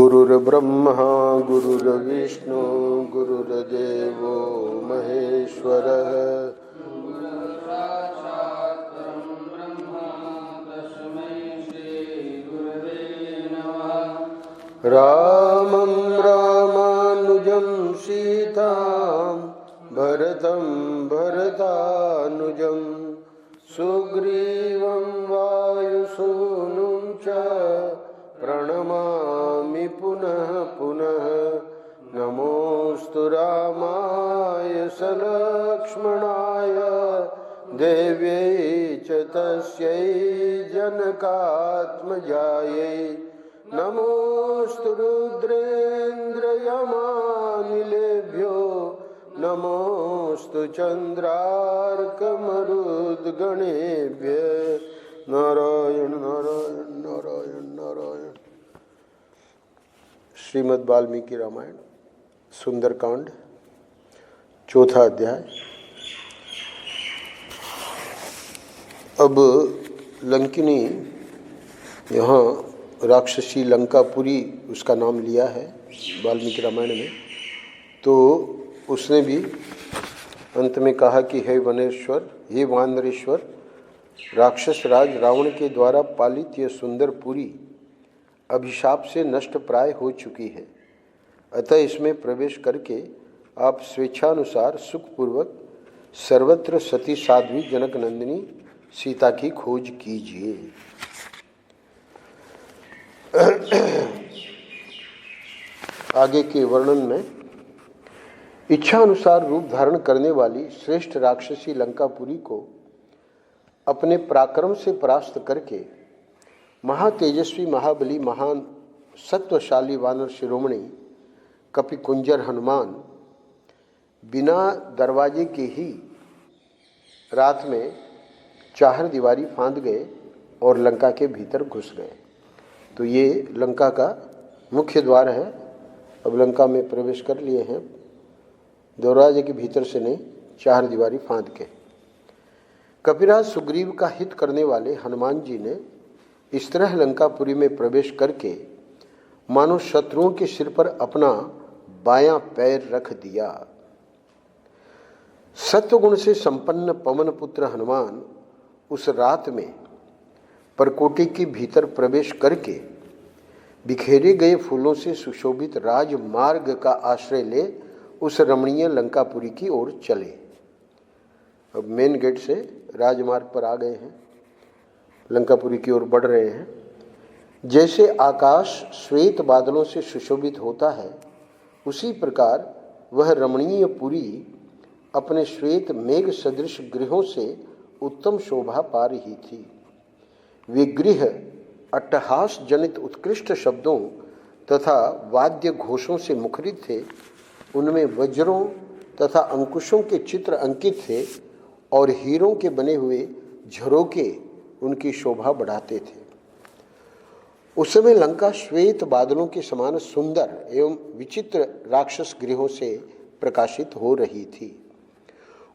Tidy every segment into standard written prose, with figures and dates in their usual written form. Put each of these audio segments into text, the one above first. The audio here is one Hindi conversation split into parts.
गुरुर्ब्रह्मा गुरुर्विष्णु गुरुर्देवो महेश्वरः। रामं रामानुजं सीतां भरतं भरतानुजं सुग्रीवं वायुसूनुं च प्रणमामि पुनः पुनः। नमोऽस्तु रामाय सलक्ष्मणाय देव्यै च तस्यै जनकात्मजायै। नमोऽस्तु रुद्रेन्द्रयमानिलेभ्यो नमोऽस्तु चन्द्रार्कमरुद्गणेभ्यः। नारायण नारायण नारायण नारायण। श्रीमद् वाल्मीकि रामायण सुंदरकांड चौथा अध्याय। अब लंकिनी यहाँ राक्षसी लंकापुरी उसका नाम लिया है वाल्मीकि रामायण में। तो उसने भी अंत में कहा कि हे वनेश्वर, हे वानरेश्वर, राक्षस राज रावण के द्वारा पालित यह सुंदरपुरी अभिशाप से नष्ट प्राय हो चुकी है। अतः इसमें प्रवेश करके आप स्वेच्छानुसार सुखपूर्वक सर्वत्र सती साध्वी जनक नंदिनी सीता की खोज कीजिए। आगे के वर्णन में इच्छा अनुसार रूप धारण करने वाली श्रेष्ठ राक्षसी लंकापुरी को अपने पराक्रम से परास्त करके महातेजस्वी महाबली महान सत्वशाली वानर शिरोमणि कपिकुंजर हनुमान बिना दरवाजे के ही रात में चार दीवारी फांद गए और लंका के भीतर घुस गए। तो ये लंका का मुख्य द्वार है। अब लंका में प्रवेश कर लिए हैं, दरवाजे के भीतर से नहीं, चार दीवारी फांद के। कपिराज सुग्रीव का हित करने वाले हनुमान जी ने इस तरह लंकापुरी में प्रवेश करके मानो शत्रुओं के सिर पर अपना बायां पैर रख दिया। सत्वगुण से संपन्न पवन पुत्र हनुमान उस रात में परकोटी के भीतर प्रवेश करके बिखेरे गए फूलों से सुशोभित राजमार्ग का आश्रय ले उस रमणीय लंकापुरी की ओर चले। अब मेन गेट से राजमार्ग पर आ गए हैं, लंकापुरी की ओर बढ़ रहे हैं। जैसे आकाश श्वेत बादलों से सुशोभित होता है, उसी प्रकार वह रमणीय पुरी अपने श्वेत मेघ सदृश गृहों से उत्तम शोभा पा रही थी। वे गृह अट्टहास जनित उत्कृष्ट शब्दों तथा वाद्य घोषों से मुखरित थे। उनमें वज्रों तथा अंकुशों के चित्र अंकित थे और हीरों के बने हुए झरोके उनकी शोभा बढ़ाते थे। उस समय लंका श्वेत बादलों के समान सुंदर एवं विचित्र राक्षस गृहों से प्रकाशित हो रही थी।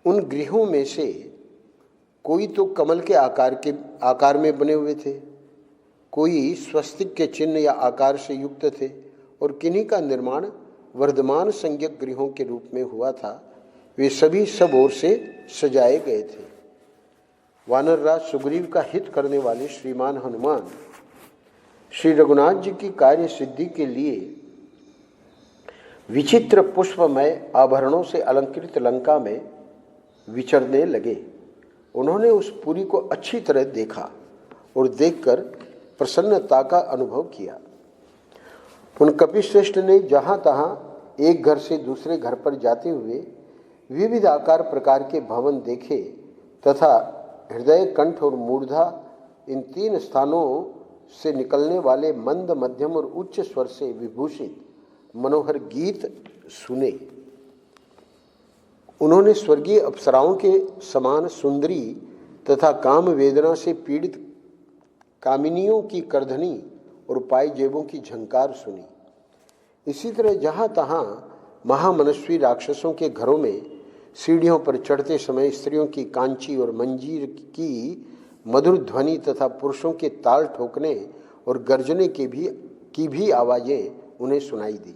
उन गृहों में से कोई तो कमल के आकार में बने हुए थे, कोई स्वस्तिक के चिन्ह या आकार से युक्त थे और किन्हीं का निर्माण वर्धमान संज्ञक गृहों के रूप में हुआ था। वे सभी सब ओर से सजाए गए थे। वानरराज सुग्रीव का हित करने वाले श्रीमान हनुमान श्री रघुनाथ जी की कार्य सिद्धि के लिए विचित्र पुष्पमय आभरणों से अलंकृत लंका में विचरने लगे। उन्होंने उस पुरी को अच्छी तरह देखा और देखकर प्रसन्नता का अनुभव किया। उन कपिश्रेष्ठ ने जहाँ तहाँ एक घर से दूसरे घर पर जाते हुए विविध आकार प्रकार के भवन देखे तथा हृदय, कंठ और मूर्धा इन तीन स्थानों से निकलने वाले मंद, मध्यम और उच्च स्वर से विभूषित मनोहर गीत सुने। उन्होंने स्वर्गीय अप्सराओं के समान सुंदरी तथा काम वेदना से पीड़ित कामिनियों की करधनी और पायजेबों की झंकार सुनी। इसी तरह जहाँ तहाँ महामनस्वी राक्षसों के घरों में सीढ़ियों पर चढ़ते समय स्त्रियों की कांची और मंजीर की मधुर ध्वनि तथा पुरुषों के ताल ठोकने और गर्जने की भी आवाज़ें उन्हें सुनाई दी।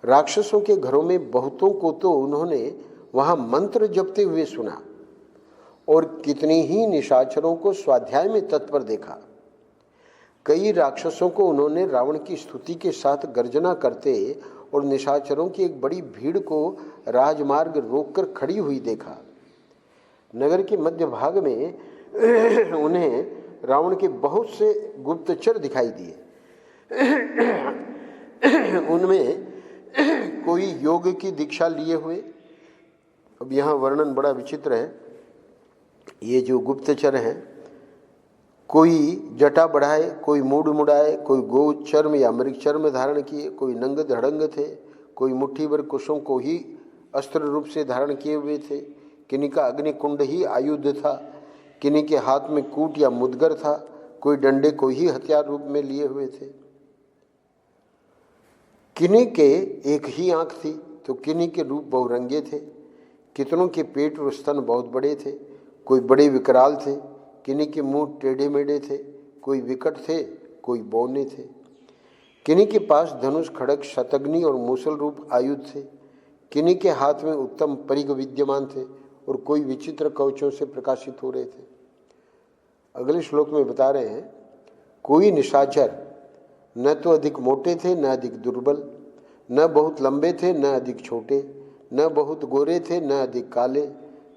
राक्षसों के घरों में बहुतों को तो उन्होंने वहां मंत्र जपते हुए सुना और कितनी ही निशाचरों को स्वाध्याय में तत्पर देखा। कई राक्षसों को उन्होंने रावण की स्तुति के साथ गर्जना करते और निशाचरों की एक बड़ी भीड़ को राजमार्ग रोककर खड़ी हुई देखा। नगर के मध्य भाग में उन्हें रावण के बहुत से गुप्तचर दिखाई दिए। उनमें कोई योग की दीक्षा लिए हुए, अब यहाँ वर्णन बड़ा विचित्र है, ये जो गुप्तचर हैं, कोई जटा बढ़ाए, कोई मूड मुड़ाए, कोई गो चर्म या मृग चर्म धारण किए, कोई नंग धड़ंग थे, कोई मुट्ठी भर कुशों को ही अस्त्र रूप से धारण किए हुए थे, किन्हीं का अग्निकुंड ही आयुध था, किन्हीं के हाथ में कूट या मुदगर था, कोई डंडे को ही हथियार रूप में लिए हुए थे। किन्हीं के एक ही आंख थी तो किन्हीं के रूप बहुरंगे थे, कितनों के पेट और स्तन बहुत बड़े थे, कोई बड़े विकराल थे, किन्हीं के मुंह टेढ़े मेढ़े थे, कोई विकट थे, कोई बौने थे, किन्हीं के पास धनुष खड़ग शतग्नि और मूसल रूप आयुध थे, किन्हीं के हाथ में उत्तम परिघ विद्यमान थे और कोई विचित्र कवचों से प्रकाशित हो रहे थे। अगले श्लोक में बता रहे हैं, कोई निशाचर न तो अधिक मोटे थे न अधिक दुर्बल, न बहुत लंबे थे न अधिक छोटे, न बहुत गोरे थे न अधिक काले,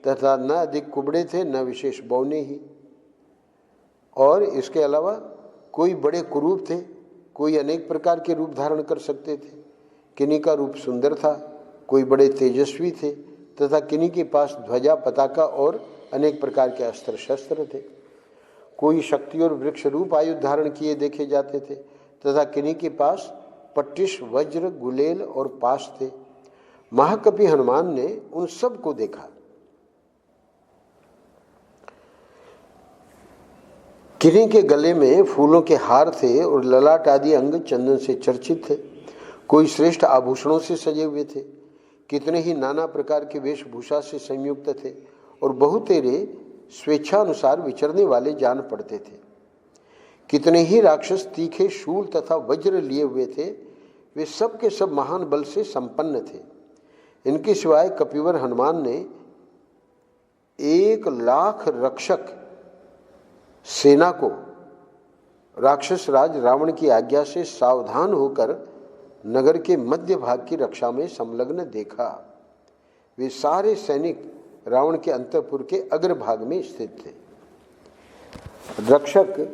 तथा न अधिक कुबड़े थे न विशेष बौने ही। और इसके अलावा कोई बड़े कुरूप थे, कोई अनेक प्रकार के रूप धारण कर सकते थे, किन्हीं का रूप सुंदर था, कोई बड़े तेजस्वी थे, तथा किन्हीं के पास ध्वजा पताका और अनेक प्रकार के अस्त्र शस्त्र थे, कोई शक्ति और वृक्ष रूप आयुध धारण किए देखे जाते थे, तथा किन्हीं के पास पट्टिश वज्र गुलेल और पाश थे। महाकपि हनुमान ने उन सब को देखा। किन्हीं के गले में फूलों के हार थे और ललाट आदि अंग चंदन से चर्चित थे, कोई श्रेष्ठ आभूषणों से सजे हुए थे, कितने ही नाना प्रकार के वेशभूषा से संयुक्त थे और बहुतेरे स्वेच्छानुसार विचरने वाले जान पड़ते थे। कितने ही राक्षस तीखे शूल तथा वज्र लिए हुए थे, वे सब के सब महान बल से संपन्न थे। इनके सिवाय कपिवर हनुमान ने 1,00,000 रक्षक सेना को राक्षस राज रावण की आज्ञा से सावधान होकर नगर के मध्य भाग की रक्षा में संलग्न देखा। वे सारे सैनिक रावण के अंतःपुर के अग्रभाग में स्थित थे। रक्षक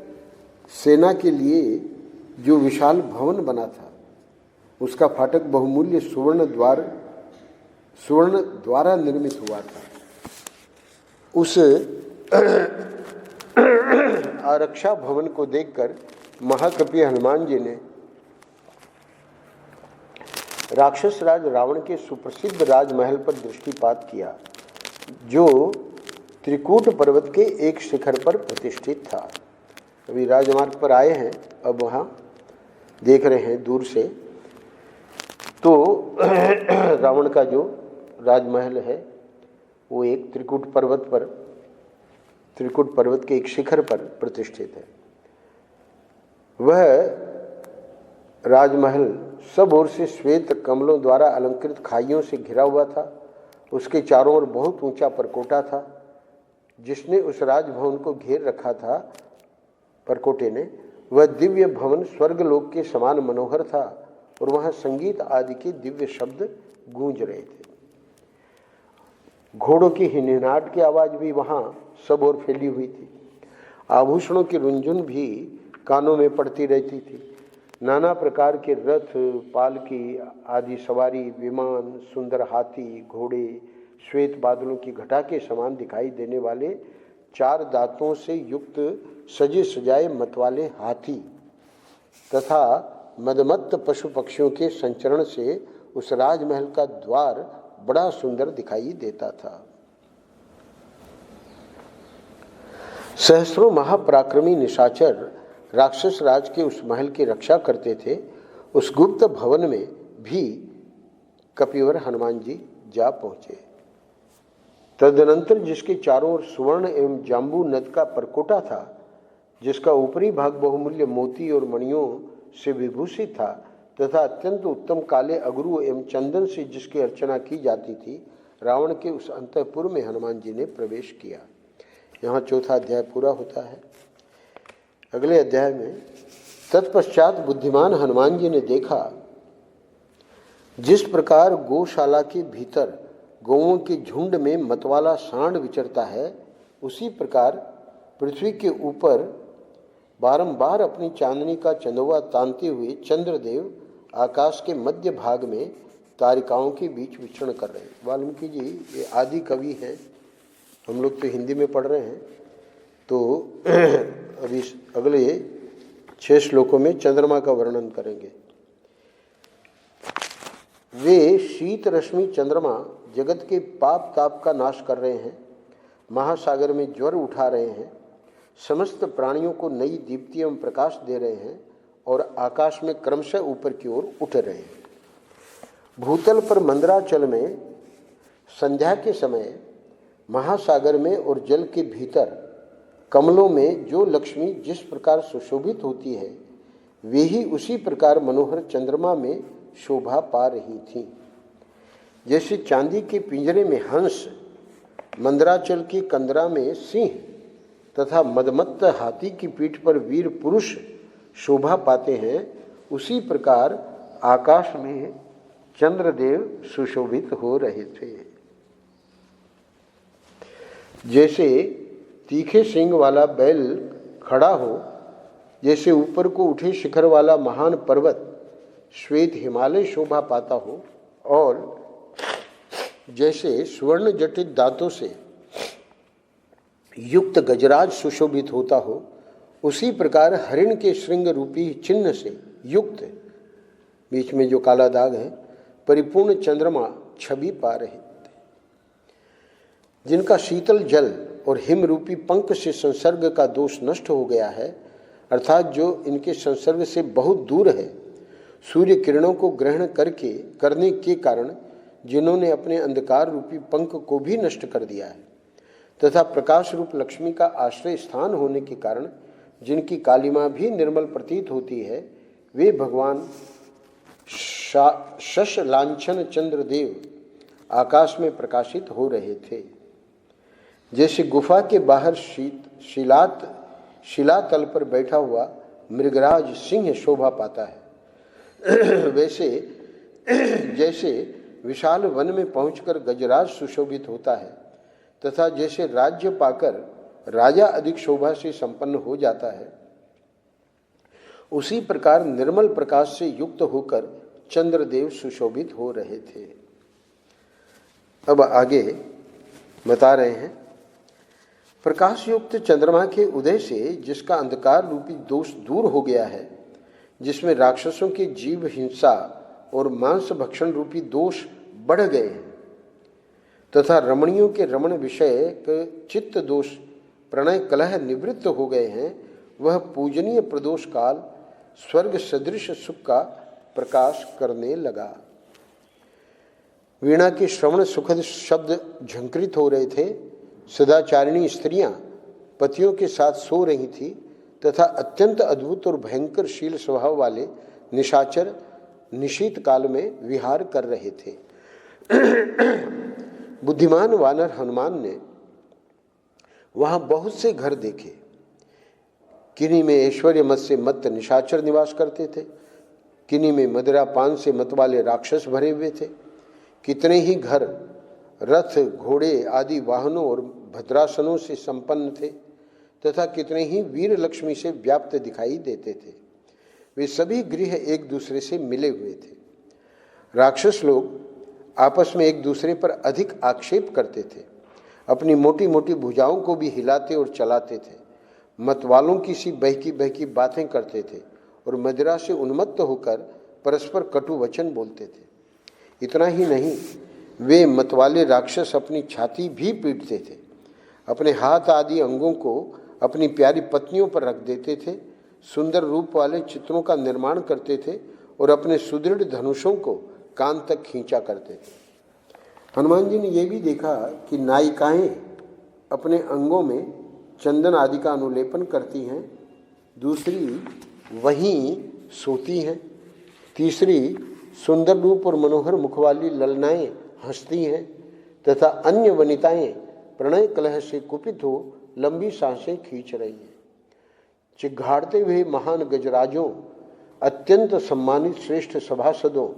सेना के लिए जो विशाल भवन बना था, उसका फाटक बहुमूल्य सुवर्ण द्वारा निर्मित हुआ था। उस आरक्षा भवन को देखकर महाकपि हनुमान जी ने राक्षस राज रावण के सुप्रसिद्ध राजमहल पर दृष्टिपात किया, जो त्रिकूट पर्वत के एक शिखर पर प्रतिष्ठित था। अभी राजमार्ग पर आए हैं, अब वहाँ देख रहे हैं दूर से, तो रावण का जो राजमहल है वो एक त्रिकूट पर्वत के एक शिखर पर प्रतिष्ठित है। वह राजमहल सब ओर से श्वेत कमलों द्वारा अलंकृत खाइयों से घिरा हुआ था। उसके चारों ओर बहुत ऊंचा परकोटा था, जिसने उस राजभवन को घेर रखा था। परकोटे ने वह दिव्य भवन स्वर्गलोक के समान मनोहर था और वहां संगीत आदि के दिव्य शब्द गूंज रहे थे। घोड़ों की हिनहिनाहट की आवाज भी वहां सब ओर फैली हुई थी। आभूषणों की रुंझुन भी कानों में पड़ती रहती थी। नाना प्रकार के रथ, पालकी आदि सवारी, विमान, सुंदर हाथी, घोड़े, श्वेत बादलों की घटा के समान दिखाई देने वाले 4 दांतों से युक्त सजे सजाए मतवाले हाथी तथा मदमत्त पशु पक्षियों के संचरण से उस राजमहल का द्वार बड़ा सुंदर दिखाई देता था। सहस्रों महापराक्रमी निशाचर राक्षस राज के उस महल की रक्षा करते थे। उस गुप्त भवन में भी कपिवर हनुमान जी जा पहुंचे। तदनंतर जिसके चारों ओर सुवर्ण एवं जांबू नद का परकोटा था, जिसका ऊपरी भाग बहुमूल्य मोती और मणियों से विभूषित था, तथा अत्यंत उत्तम काले अगरू एवं चंदन से जिसकी अर्चना की जाती थी, रावण के उस अंतःपुर में हनुमान जी ने प्रवेश किया। यहाँ चौथा अध्याय पूरा होता है। अगले अध्याय में तत्पश्चात बुद्धिमान हनुमान जी ने देखा, जिस प्रकार गौशाला के भीतर गौओं के झुंड में मतवाला सांड विचरता है, उसी प्रकार पृथ्वी के ऊपर बारंबार अपनी चांदनी का चंदवा तानते हुए चंद्रदेव आकाश के मध्य भाग में तारिकाओं के बीच विचरण कर रहे हैं। वाल्मीकि जी ये आदि कवि हैं, हम लोग तो हिंदी में पढ़ रहे हैं, तो अभी अगले 6 श्लोकों में चंद्रमा का वर्णन करेंगे। वे शीत रश्मि चंद्रमा जगत के पाप ताप का नाश कर रहे हैं, महासागर में ज्वर उठा रहे हैं, समस्त प्राणियों को नई दीप्ति एवं प्रकाश दे रहे हैं और आकाश में क्रमशः ऊपर की ओर उठ रहे हैं। भूतल पर मंदराचल में संध्या के समय महासागर में और जल के भीतर कमलों में जो लक्ष्मी जिस प्रकार सुशोभित होती है, वे ही उसी प्रकार मनोहर चंद्रमा में शोभा पा रही थीं। जैसे चांदी के पिंजरे में हंस, मंदराचल की कंदरा में सिंह तथा मदमत्त हाथी की पीठ पर वीर पुरुष शोभा पाते हैं, उसी प्रकार आकाश में चंद्रदेव सुशोभित हो रहे थे। जैसे तीखे सींग वाला बैल खड़ा हो, जैसे ऊपर को उठे शिखर वाला महान पर्वत श्वेत हिमालय शोभा पाता हो, और जैसे स्वर्ण जटित दांतों से युक्त गजराज सुशोभित होता हो, उसी प्रकार हरिण के श्रृंग रूपी चिन्ह से युक्त, बीच में जो काला दाग है, परिपूर्ण चंद्रमा छवि पा रहे थे, जिनका शीतल जल और हिम रूपी पंख से संसर्ग का दोष नष्ट हो गया है, अर्थात जो इनके संसर्ग से बहुत दूर है, सूर्य किरणों को ग्रहण करने के कारण जिन्होंने अपने अंधकार रूपी पंख को भी नष्ट कर दिया है, तथा प्रकाश रूप लक्ष्मी का आश्रय स्थान होने के कारण जिनकी कालिमा भी निर्मल प्रतीत होती है, वे भगवान शश लांछन चंद्रदेव आकाश में प्रकाशित हो रहे थे। जैसे गुफा के बाहर शिलातल पर बैठा हुआ मृगराज सिंह शोभा पाता है, वैसे जैसे विशाल वन में पहुंचकर गजराज सुशोभित होता है, तथा जैसे राज्य पाकर राजा अधिक शोभा से संपन्न हो जाता है, उसी प्रकार निर्मल प्रकाश से युक्त होकर चंद्रदेव सुशोभित हो रहे थे। अब आगे बता रहे हैं, प्रकाश युक्त चंद्रमा के उदय से जिसका अंधकार रूपी दोष दूर हो गया है, जिसमें राक्षसों की जीव हिंसा और मांस भक्षण रूपी दोष बढ़ गए हैं, तथा रमणियों के रमण विषय चित्त दोष प्रणय कलह निवृत्त हो गए हैं, वह पूजनीय प्रदोष काल स्वर्ग सदृश सुख का प्रकाश करने लगा। वीणा के श्रवण सुखद शब्द झंकृत हो रहे थे, सदाचारिणी स्त्रियां पतियों के साथ सो रही थी, तथा अत्यंत अद्भुत और भयंकर शील स्वभाव वाले निशाचर निशीत काल में विहार कर रहे थे। बुद्धिमान वानर हनुमान ने वहां बहुत से घर देखे। किन्हीं में ऐश्वर्य मत से मत निशाचर निवास करते थे, किन्हीं में मदिरा पान से मत वाले राक्षस भरे हुए थे। कितने ही घर रथ घोड़े आदि वाहनों और भद्रासनों से संपन्न थे, तथा कितने ही वीर लक्ष्मी से व्याप्त दिखाई देते थे। वे सभी गृह एक दूसरे से मिले हुए थे। राक्षस लोग आपस में एक दूसरे पर अधिक आक्षेप करते थे, अपनी मोटी मोटी भुजाओं को भी हिलाते और चलाते थे, मतवालों की सी बहकी बहकी बातें करते थे और मदिरा से उन्मत्त होकर परस्पर कटु वचन बोलते थे। इतना ही नहीं, वे मतवाले राक्षस अपनी छाती भी पीटते थे, अपने हाथ आदि अंगों को अपनी प्यारी पत्नियों पर रख देते थे, सुंदर रूप वाले चित्रों का निर्माण करते थे और अपने सुदृढ़ धनुषों को कान तक खींचा करते थे। हनुमान जी ने यह भी देखा कि नायिकाएं अपने अंगों में चंदन आदि का अनुलेपन करती हैं, दूसरी वहीं सोती हैं तीसरी सुंदर रूप और मनोहर मुख वाली ललनाएं हंसती हैं तथा अन्य वनिताएं प्रणय कलह से कुपित हो लंबी सांसें खींच रही हैं। चिघाड़ते हुए महान गजराजों, अत्यंत सम्मानित श्रेष्ठ सभासदों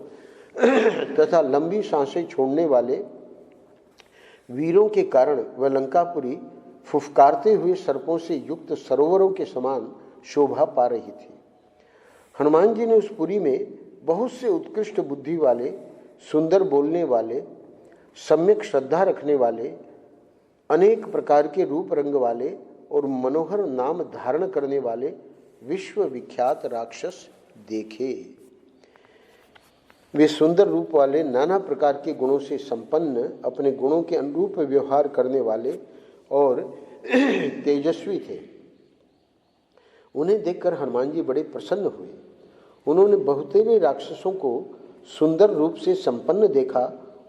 तथा लंबी सांसें छोड़ने वाले वीरों के कारण वह लंकापुरी फुफकारते हुए सर्पों से युक्त सरोवरों के समान शोभा पा रही थी। हनुमान जी ने उस पुरी में बहुत से उत्कृष्ट बुद्धि वाले, सुंदर बोलने वाले, सम्यक श्रद्धा रखने वाले, अनेक प्रकार के रूप रंग वाले और मनोहर नाम धारण करने वाले विश्व विख्यात राक्षस देखे। वे सुंदर रूप वाले, नाना प्रकार के गुणों से संपन्न, अपने गुणों के अनुरूप व्यवहार करने वाले और तेजस्वी थे। उन्हें देखकर हनुमान जी बड़े प्रसन्न हुए। उन्होंने बहुतेरे राक्षसों को सुंदर रूप से संपन्न देखा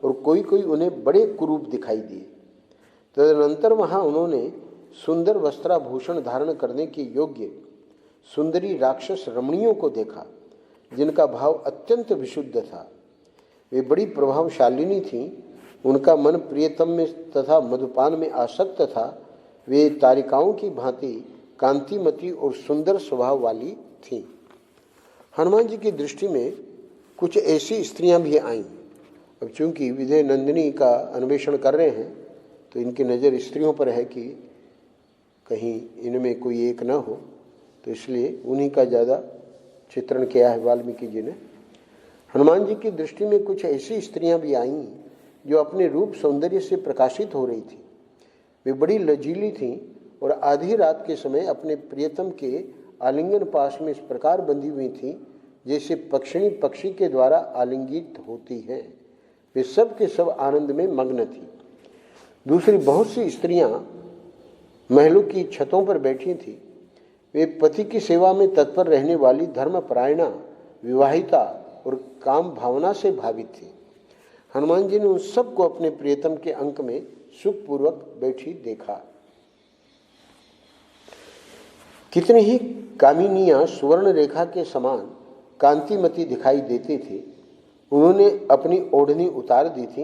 और कोई कोई उन्हें बड़े कुरूप दिखाई दिए। तदनंतर वहां उन्होंने सुंदर वस्त्राभूषण धारण करने के योग्य सुंदरी राक्षस रमणियों को देखा, जिनका भाव अत्यंत विशुद्ध था। वे बड़ी प्रभावशालिनी थीं। उनका मन प्रियतम में तथा मधुपान में आसक्त था। वे तारिकाओं की भांति कांतिमती और सुंदर स्वभाव वाली थीं। हनुमान जी की दृष्टि में कुछ ऐसी स्त्रियां भी आईं। अब चूंकि विजय नंदिनी का अन्वेषण कर रहे हैं तो इनकी नज़र स्त्रियों पर है कि कहीं इनमें कोई एक न हो, तो इसलिए उन्हीं का ज़्यादा चित्रण किया है वाल्मीकि जी ने। हनुमान जी की दृष्टि में कुछ ऐसी स्त्रियां भी आईं जो अपने रूप सौंदर्य से प्रकाशित हो रही थी। वे बड़ी लजीली थीं और आधी रात के समय अपने प्रियतम के आलिंगन पास में इस प्रकार बंधी हुई थीं जैसे पक्षिणी पक्षी के द्वारा आलिंगित होती हैं। वे सब के सब आनंद में मग्न थी। दूसरी बहुत सी स्त्रियां महलों की छतों पर बैठी थीं। वे पति की सेवा में तत्पर रहने वाली धर्मपरायणा, विवाहिता और काम भावना से भावित थी। हनुमान जी ने उन सबको अपने प्रियतम के अंक में सुखपूर्वक बैठी देखा। कितनी ही कामिनियां सुवर्ण रेखा के समान कांतिमती दिखाई देती थी। उन्होंने अपनी ओढ़नी उतार दी थी।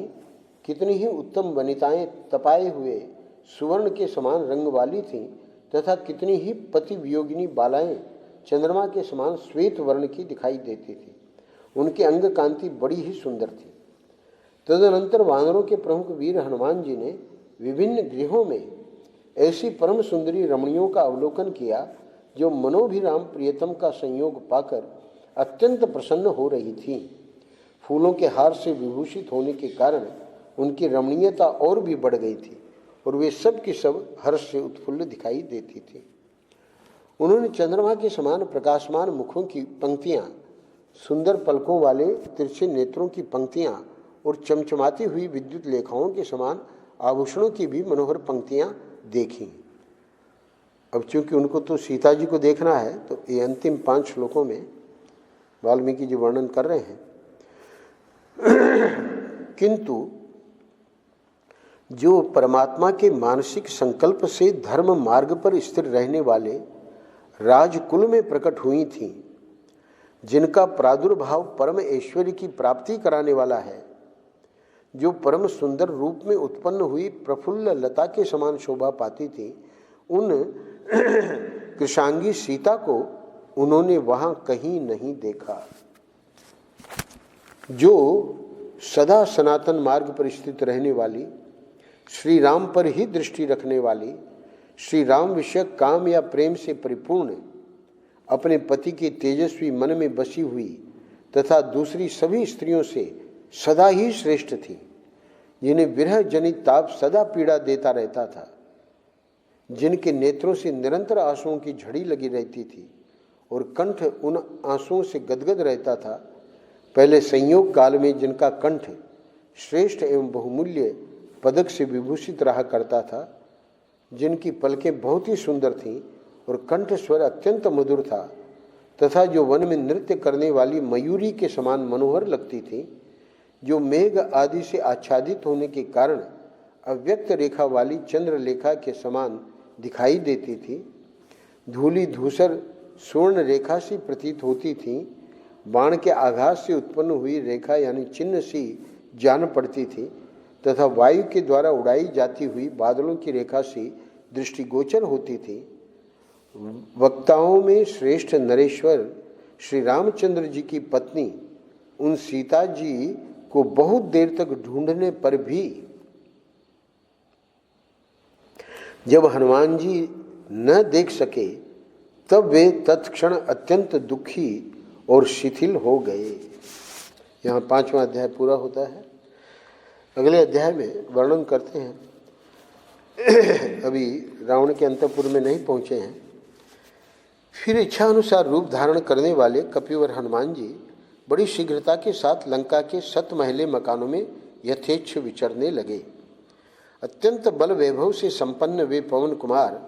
कितनी ही उत्तम वनिताएं तपाए हुए सुवर्ण के समान रंग वाली थीं तथा कितनी ही पति वियोगिनी बालाएं चंद्रमा के समान श्वेत वर्ण की दिखाई देती थी। उनके अंग कांति बड़ी ही सुंदर थी। तदनंतर वानरों के प्रमुख वीर हनुमान जी ने विभिन्न गृहों में ऐसी परम सुंदरी रमणियों का अवलोकन किया जो मनोभिराम प्रियतम का संयोग पाकर अत्यंत प्रसन्न हो रही थीं। फूलों के हार से विभूषित होने के कारण उनकी रमणीयता और भी बढ़ गई थी और वे सब की सब हर्ष से उत्फुल्ल दिखाई देती थी। उन्होंने चंद्रमा के समान प्रकाशमान मुखों की पंक्तियां, सुंदर पलकों वाले तिरछे नेत्रों की पंक्तियां और चमचमाती हुई विद्युत लेखाओं के समान आभूषणों की भी मनोहर पंक्तियां देखी। अब चूंकि उनको तो सीता जी को देखना है तो ये अंतिम 5 श्लोकों में वाल्मीकि जी वर्णन कर रहे हैं। किंतु जो परमात्मा के मानसिक संकल्प से धर्म मार्ग पर स्थिर रहने वाले राजकुल में प्रकट हुई थीं, जिनका प्रादुर्भाव परम ऐश्वर्य की प्राप्ति कराने वाला है, जो परम सुंदर रूप में उत्पन्न हुई प्रफुल्ल लता के समान शोभा पाती थी, उन कृशांगी सीता को उन्होंने वहां कहीं नहीं देखा। जो सदा सनातन मार्ग पर स्थित रहने वाली, श्री राम पर ही दृष्टि रखने वाली, श्री राम विषयक काम या प्रेम से परिपूर्ण, अपने पति के तेजस्वी मन में बसी हुई तथा दूसरी सभी स्त्रियों से सदा ही श्रेष्ठ थी, जिन्हें विरह जनित ताप सदा पीड़ा देता रहता था, जिनके नेत्रों से निरंतर आंसुओं की झड़ी लगी रहती थी और कंठ उन आंसुओं से गदगद रहता था। पहले संयोग काल में जिनका कंठ श्रेष्ठ एवं बहुमूल्य पदक से विभूषित रहा करता था, जिनकी पलकें बहुत ही सुंदर थीं और कंठ स्वर अत्यंत मधुर था तथा जो वन में नृत्य करने वाली मयूरी के समान मनोहर लगती थी, जो मेघ आदि से आच्छादित होने के कारण अव्यक्त रेखा वाली चंद्रलेखा के समान दिखाई देती थी, धूली धूसर स्वर्ण रेखा सी प्रतीत होती थी, बाण के आघात से उत्पन्न हुई रेखा यानी चिन्ह सी जान पड़ती थी तथा वायु के द्वारा उड़ाई जाती हुई बादलों की रेखा सी दृष्टिगोचर होती थी। वक्ताओं में श्रेष्ठ नरेश्वर श्री रामचंद्र जी की पत्नी उन सीता जी को बहुत देर तक ढूंढने पर भी जब हनुमान जी न देख सके तब वे तत्क्षण अत्यंत दुखी और शिथिल हो गए। यहाँ 5वां अध्याय पूरा होता है। अगले अध्याय में वर्णन करते हैं, अभी रावण के अंतपुर में नहीं पहुँचे हैं। फिर इच्छा अनुसार रूप धारण करने वाले कपिवर हनुमान जी बड़ी शीघ्रता के साथ लंका के 7 महले मकानों में यथेच्छ विचरने लगे। अत्यंत बल वैभव से संपन्न वे पवन कुमार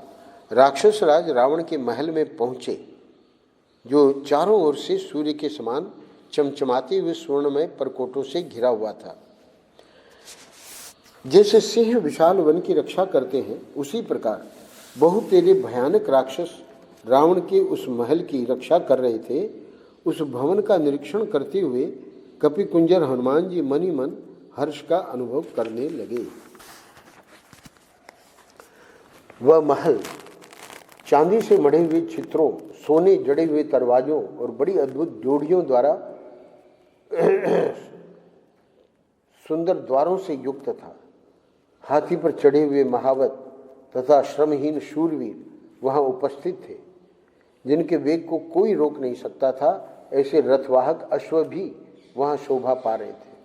राक्षस राज रावण के महल में पहुँचे, जो चारों ओर से सूर्य के समान चमचमाते हुए स्वर्णमय परकोटों से घिरा हुआ था। जैसे सिंह विशाल वन की रक्षा करते हैं, उसी प्रकार बहुत तेरे भयानक राक्षस रावण के उस महल की रक्षा कर रहे थे। उस भवन का निरीक्षण करते हुए कपिकुंजर हनुमान जी मन ही मन हर्ष का अनुभव करने लगे। वह महल चांदी से मढ़े हुए चित्रों, सोने जड़े हुए दरवाजों और बड़ी अद्भुत जोड़ियों द्वारा सुंदर द्वारों से युक्त था। हाथी पर चढ़े हुए महावत तथा श्रमहीन शूरवीर वहां उपस्थित थे, जिनके वेग को कोई रोक नहीं सकता था। ऐसे रथवाहक अश्व भी वहां शोभा पा रहे थे।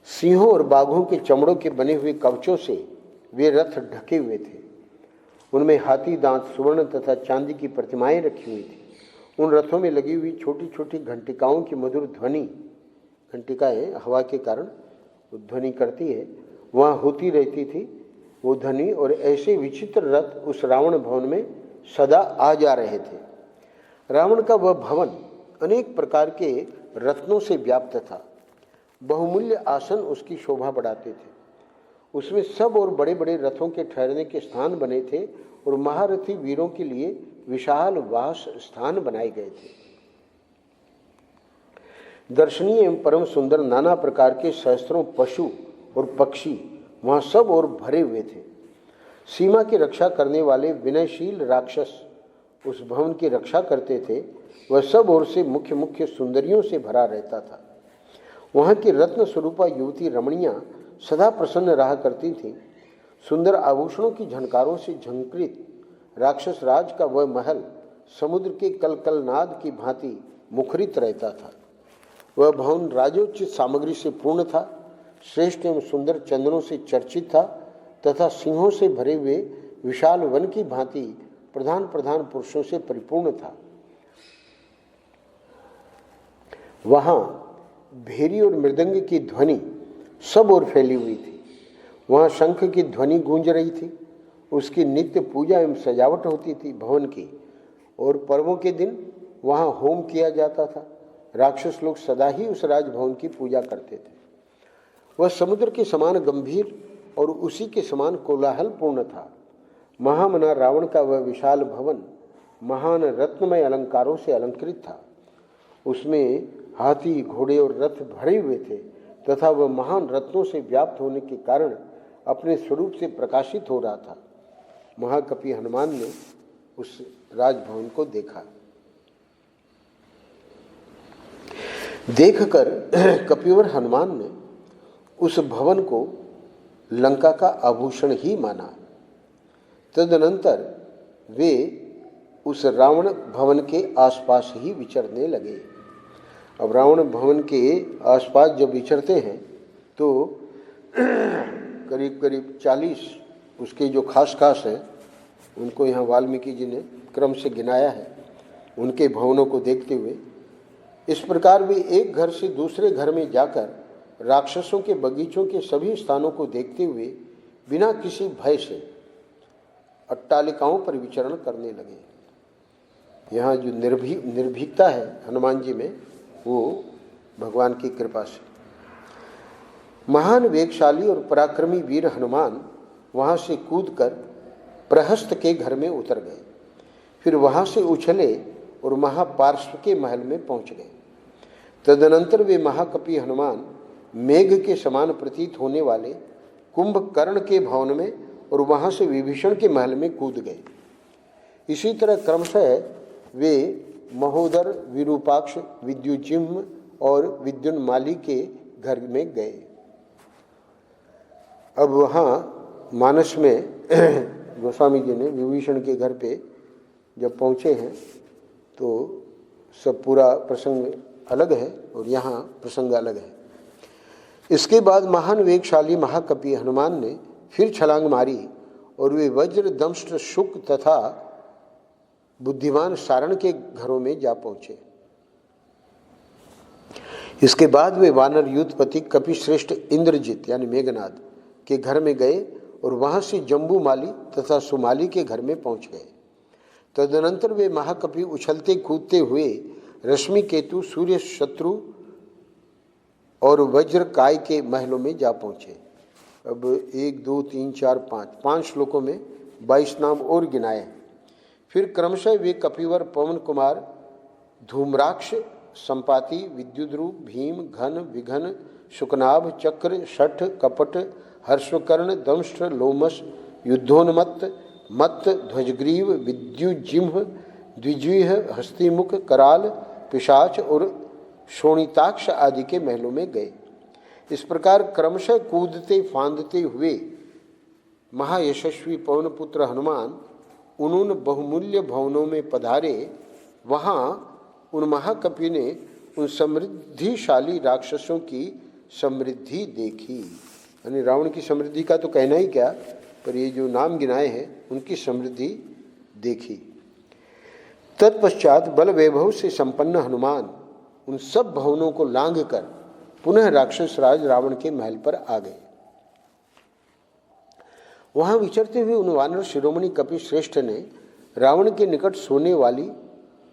सिंहों और बाघों के चमड़ों के बने हुए कवचों से वे रथ ढके हुए थे। उनमें हाथी दांत, सुवर्ण तथा चांदी की प्रतिमाएं रखी हुई थी। उन रथों में लगी हुई छोटी छोटी घंटिकाओं की मधुर ध्वनि, घंटिकाएं हवा के कारण ध्वनि करती है, वहाँ होती रहती थी वो ध्वनि। और ऐसे विचित्र रथ उस रावण भवन में सदा आ जा रहे थे। रावण का वह भवन अनेक प्रकार के रत्नों से व्याप्त था। बहुमूल्य आसन उसकी शोभा बढ़ाते थे। उसमें सब और बड़े बड़े रथों के ठहरने के स्थान बने थे और महारथी वीरों के लिए विशाल वास स्थान बनाए गए थे। दर्शनीय एवं परम सुंदर नाना प्रकार के सहस्त्रों पशु और पक्षी वहां सब और भरे हुए थे। सीमा की रक्षा करने वाले विनयशील राक्षस उस भवन की रक्षा करते थे। वह सब ओर से मुख्य मुख्य सुंदरियों से भरा रहता था। वहाँ की रत्न स्वरूपा युवती रमणियाँ सदा प्रसन्न रहा करती थीं। सुंदर आभूषणों की झनकारों से झंकृत राक्षस राज का वह महल समुद्र के कलकलनाद की भांति मुखरित रहता था। वह भवन राजोचित सामग्री से पूर्ण था, श्रेष्ठ एवं सुंदर चंदनों से चर्चित था तथा सिंहों से भरे हुए विशाल वन की भांति प्रधान प्रधान पुरुषों से परिपूर्ण था। वहाँ भेरी और मृदंग की ध्वनि सब ओर फैली हुई थी। वहाँ शंख की ध्वनि गूंज रही थी। उसकी नित्य पूजा एवं सजावट होती थी भवन की, और पर्वों के दिन वहाँ होम किया जाता था। राक्षस लोग सदा ही उस राजभवन की पूजा करते थे। वह समुद्र के समान गंभीर और उसी के समान कोलाहल पूर्ण था। महामना रावण का वह विशाल भवन महान रत्नमय अलंकारों से अलंकृत था। उसमें हाथी, घोड़े और रथ भरे हुए थे तथा वह महान रत्नों से व्याप्त होने के कारण अपने स्वरूप से प्रकाशित हो रहा था। महाकपि हनुमान ने उस राजभवन को देखा। देखकर कपिवर हनुमान ने उस भवन को लंका का आभूषण ही माना। तदनंतर वे उस रावण भवन के आसपास ही विचरने लगे। अब रावण भवन के आसपास जब विचरते हैं तो करीब करीब 40 उसके जो खास खास हैं, उनको यहाँ वाल्मीकि जी ने क्रम से गिनाया है। उनके भवनों को देखते हुए इस प्रकार वे एक घर से दूसरे घर में जाकर राक्षसों के बगीचों के सभी स्थानों को देखते हुए बिना किसी भय से अट्टालिकाओं पर विचरण करने लगे। यहाँ जो निर्भीकता है हनुमान जी में, वो भगवान की कृपा से। महान वेगशाली और पराक्रमी वीर हनुमान वहाँ से कूदकर प्रहस्त के घर में उतर गए। फिर वहाँ से उछले और महापार्श्व के महल में पहुँच गए। तदनंतर वे महाकपि हनुमान मेघ के समान प्रतीत होने वाले कुंभकर्ण के भवन में और वहां से विभीषण के महल में कूद गए। इसी तरह क्रमशः वे महोदर, विरूपाक्ष, विद्युजिह्व और विद्युन्माली के घर में गए। अब वहाँ मानस में गोस्वामी जी ने विभीषण के घर पे जब पहुँचे हैं तो सब पूरा प्रसंग अलग है और यहाँ प्रसंग अलग है। इसके बाद महान वेगशाली महाकपि हनुमान ने फिर छलांग मारी और वे वज्र, दंष्ट्र, शुक तथा बुद्धिमान सारण के घरों में जा पहुंचे। इसके बाद वे वानर युद्धपति कपिश्रेष्ठ इंद्रजित यानी मेघनाद के घर में गए और वहां से जम्बूमाली तथा सुमाली के घर में पहुंच गए। तदनंतर वे महाकपि उछलते कूदते हुए रश्मि केतु, सूर्य, शत्रु और वज्र काय के महलों में जा पहुंचे। अब 1, 2, 3, 4, 5 श्लोकों में 22 नाम और गिनाए। फिर क्रमशः वे कपिवर, पवन कुमार, धूम्राक्ष, संपाति, विद्युद्रूप, भीम, घन, विघन, शुकनाभ, चक्र, शठ, कपट, हर्षकर्ण, दंष्ट्र, लोमस, युद्धोन्मत्त, मत्त, ध्वजग्रीव, विद्युजिह्व, द्विजिह्व, हस्तिमुख, कराल, पिशाच और शोणिताक्ष आदि के महलों में गए। इस प्रकार क्रमशः कूदते फांदते हुए महायशस्वी पवनपुत्र हनुमान उन बहुमूल्य भवनों में पधारे। वहाँ उन महाकपि ने उन समृद्धिशाली राक्षसों की समृद्धि देखी। यानी रावण की समृद्धि का तो कहना ही क्या, पर ये जो नाम गिनाए हैं उनकी समृद्धि देखी। तत्पश्चात बल वैभव से संपन्न हनुमान उन सब भवनों को लांघकर पुनः राक्षस राज रावण के महल पर आ गए। वहां विचरते हुए उन वानर शिरोमणि कपि श्रेष्ठ ने रावण के निकट सोने वाली,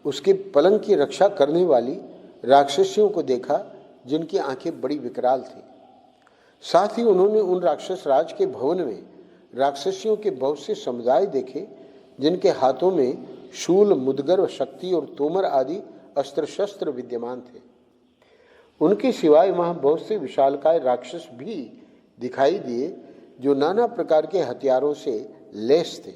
उसके पलंग की रक्षा करने वाली राक्षसियों को देखा जिनकी आंखें बड़ी विकराल थी। साथ ही उन्होंने उन राक्षस राज के भवन में राक्षसियों के बहुत से समुदाय देखे जिनके हाथों में शूल, मुदगर, शक्ति और तोमर आदि अस्त्र शस्त्र विद्यमान थे। उनके सिवाय वहां बहुत से विशालकाय राक्षस भी दिखाई दिए जो नाना प्रकार के हथियारों से लैस थे।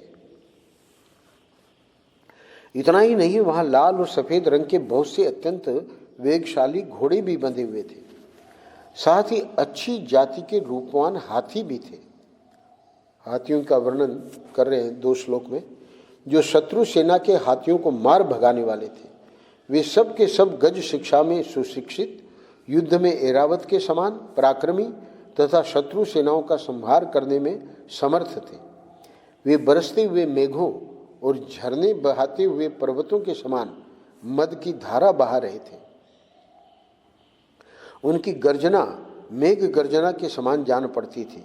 इतना ही नहीं, वहां लाल और सफेद रंग के बहुत से अत्यंत वेगशाली घोड़े भी बंधे हुए थे। साथ ही अच्छी जाति के रूपवान हाथी भी थे। हाथियों का वर्णन कर रहे हैं 2 श्लोक में, जो शत्रु सेना के हाथियों को मार भगाने वाले थे। वे सब के सब गज शिक्षा में सुशिक्षित, युद्ध में ऐरावत के समान पराक्रमी तथा शत्रु सेनाओं का संहार करने में समर्थ थे। वे बरसते हुए मेघों और झरने बहाते हुए पर्वतों के समान मद की धारा बहा रहे थे। उनकी गर्जना मेघ गर्जना के समान जान पड़ती थी।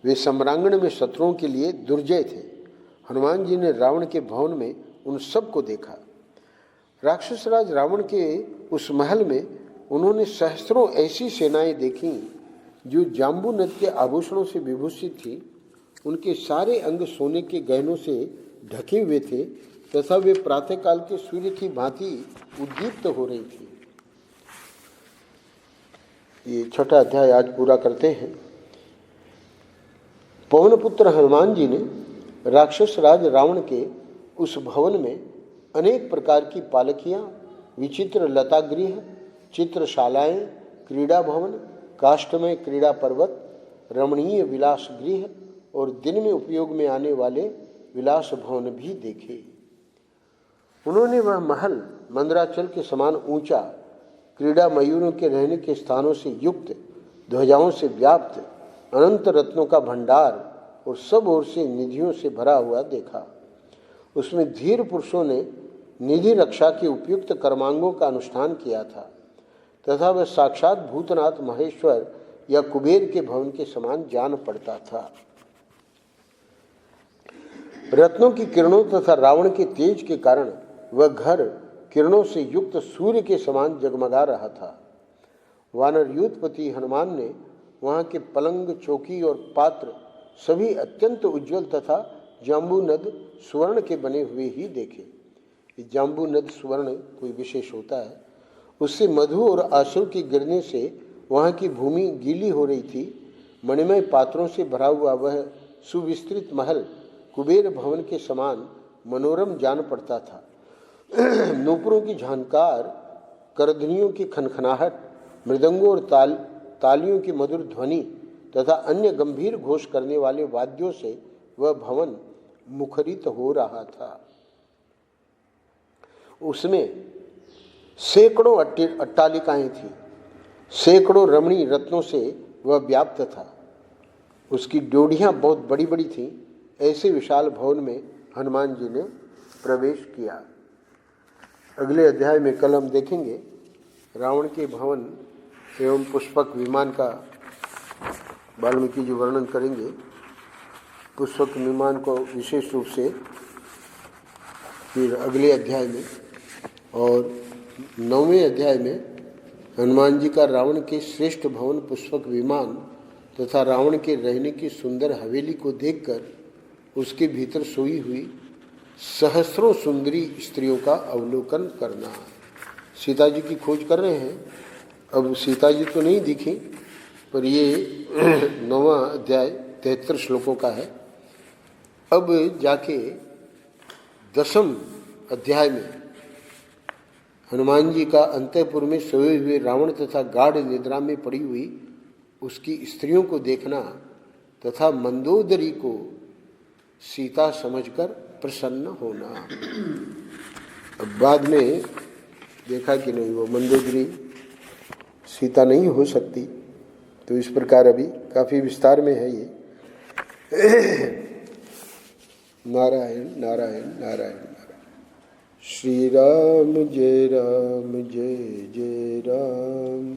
वे सम्रांगण में शत्रुओं के लिए दुर्जय थे। हनुमान जी ने रावण के भवन में उन सब को देखा। राक्षस राज रावण के उस महल में उन्होंने सहस्त्रों ऐसी सेनाएं देखीं जो जाम्बू नद के आभूषणों से विभूषित थी। उनके सारे अंग सोने के गहनों से ढके हुए थे तथा वे प्रातःकाल के सूर्य की भांति उद्दीप्त हो रही थी। ये 6ठा अध्याय आज पूरा करते हैं। पवनपुत्र हनुमान जी ने राक्षस राज रावण के उस भवन में अनेक प्रकार की पालकियां, विचित्र लतागृह, चित्रशालाएं, क्रीड़ा भवन, काष्ठमय क्रीड़ा पर्वत, रमणीय विलास गृह और दिन में उपयोग में आने वाले विलास भवन भी देखे। उन्होंने वह महल मंदराचल के समान ऊंचा, क्रीड़ा मयूरों के रहने के स्थानों से युक्त, ध्वजाओं से व्याप्त, अनंत रत्नों का भंडार और सब ओर से निधियों से भरा हुआ देखा। उसमें धीर पुरुषों ने निधि रक्षा के उपयुक्त कर्मांगों का अनुष्ठान किया था तथा वह साक्षात भूतनाथ महेश्वर या कुबेर के भवन के समान जान पड़ता था। रत्नों की किरणों तथा रावण के तेज के कारण वह घर किरणों से युक्त सूर्य के समान जगमगा रहा था। वानर युद्धपति हनुमान ने वहां के पलंग, चौकी और पात्र सभी अत्यंत उज्जवल तथा जाम्बू नद सुवर्ण के बने हुए ही देखे। जाम्बू नद सुवर्ण कोई विशेष होता है उससे मधु और आंसू के गिरने से वहाँ की भूमि गीली हो रही थी। मणिमय पात्रों से भरा हुआ वह सुविस्तृत महल कुबेर भवन के समान मनोरम जान पड़ता था। नूपुरों की झनकार, करधनियों की खनखनाहट, मृदंगों और तालियों की मधुर ध्वनि तथा अन्य गंभीर घोष करने वाले वाद्यों से वह भवन मुखरित हो रहा था। उसमें सैकड़ों अट्टालिकाएं थीं, सैकड़ों रमणीय रत्नों से वह व्याप्त था। उसकी ड्योढ़ियां बहुत बड़ी बड़ी थीं। ऐसे विशाल भवन में हनुमान जी ने प्रवेश किया। अगले अध्याय में कल हम देखेंगे रावण के भवन एवं पुष्पक विमान का वाल्मीकि जी वर्णन करेंगे। पुष्पक विमान को विशेष रूप से फिर अगले अध्याय में, और 9वें अध्याय में हनुमान जी का रावण के श्रेष्ठ भवन पुष्पक विमान तथा रावण के रहने की सुंदर हवेली को देखकर उसके भीतर सोई हुई सहस्रों सुंदरी स्त्रियों का अवलोकन करना। सीता जी की खोज कर रहे हैं। अब सीता जी तो नहीं दिखी, पर ये 9वां अध्याय 73 श्लोकों का है। अब जाके 10वें अध्याय में हनुमान जी का अंतःपुर में सोए हुए रावण तथा गाढ़ निद्रा में पड़ी हुई उसकी स्त्रियों को देखना तथा मंदोदरी को सीता समझकर प्रसन्न होना। अब बाद में देखा कि नहीं, वो मंदोदरी सीता नहीं हो सकती। तो इस प्रकार अभी काफी विस्तार में है ये। नारायण नारायण नारायण। श्री राम जय जय राम।